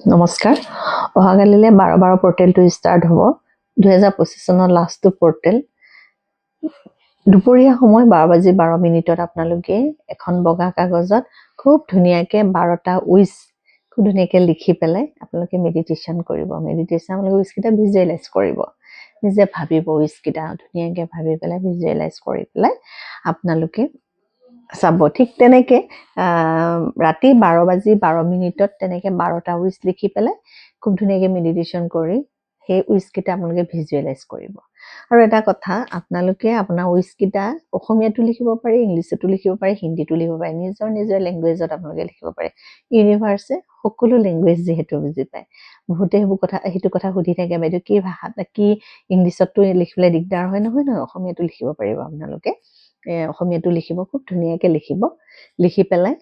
নমস্কাৰ অহাকালিলৈ 12 পৰ্টেলটো ষ্টাৰ্ট হ'ব 2025 চনৰ লাষ্টটো পৰ্টেল দুপৰীয়া সময় 12:12 আপোনালোকে এখন বগা কাগজত খুব ধুনীয়াকৈ 12টা উইচ খুব ধুনীয়াকৈ লিখি পেলাই আপোনালোকে মেডিটেশ্যন কৰিব মেডিটেশ্যন আপোনালোকে উইচকেইটা ভিজুৱেলাইজ কৰিব নিজে ভাবিব উইচকেইটা ধুনীয়াকৈ ভাবি পেলাই ভিজুৱেলাইজ কৰি পেলাই আপোনালোকে চাব ঠিক তেনেকে ৰাতি 12:12 তেনেকে 12টা উইচ লিখি পেলাই খুব ধুনীয়াকৈ মেডিটেশ্যন কৰি সেই উইচকেইটা আপোনালোকে ভিজুৱেলাইজ কৰিব আৰু এটা কথা আপোনালোকে আপোনাৰ উইচকেইটা অসমীয়াটো লিখিব পাৰে ইংলিছতো লিখিব পাৰে হিন্দীতো লিখিব পাৰে নিজৰ লেংগুৱেজত আপোনালোকে লিখিব পাৰে ইউনিভাৰ্ছে সকলো লেংগুৱেজ যিহেতু বুজি পায় বহুতে সেইটো কথা সুধি থাকে বাইদেউ কি ভাষাত কি ইংলিছতো লিখিবলৈ দিগদাৰ হয় নহয় অসমীয়াটো লিখিব পাৰিব আপোনালোকে অসমীয়াটো লিখিব খুব ধুনীয়াকৈ লিখি পেলাই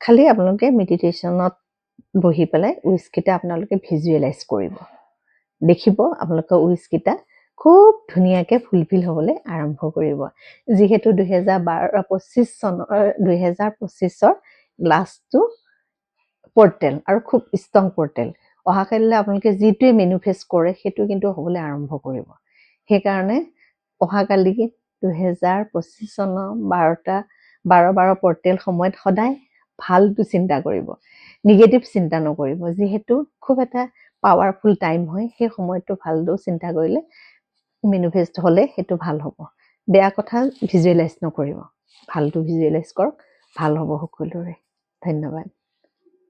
খালি আপোনালোকে মেডিটেশ্যনত বহি পেলাই উইচকেইটা আপোনালোকে ভিজুৱেলাইজ কৰিব দেখিব আপোনালোকৰ উইচকেইটা খুব ধুনীয়াকৈ ফুলফিল হ'বলৈ আৰম্ভ কৰিব যিহেতু 2025 লাষ্টটো পৰ্টেল আৰু খুব ষ্ট্ৰং পৰ্টেল অহাকালিলৈ আপোনালোকে যিটোৱে মেনিফেষ্ট কৰে সেইটো কিন্তু হ'বলৈ আৰম্ভ কৰিব সেইকাৰণে অহাকালি 2025 চনৰ 12 পৰ্টেল সময়ত সদায় ভালটো চিন্তা কৰিব নিগেটিভ চিন্তা নকৰিব যিহেতু খুব এটা পাৱাৰফুল টাইম হয় সেই সময়টো ভালটো চিন্তা কৰিলে মেনিফেষ্ট হ'লে সেইটো ভাল হ'ব বেয়া কথা ভিজুৱেলাইজ নকৰিব ভালটো ভিজুৱেলাইজ কৰক ভাল হ'ব সকলোৰে ধন্যবাদ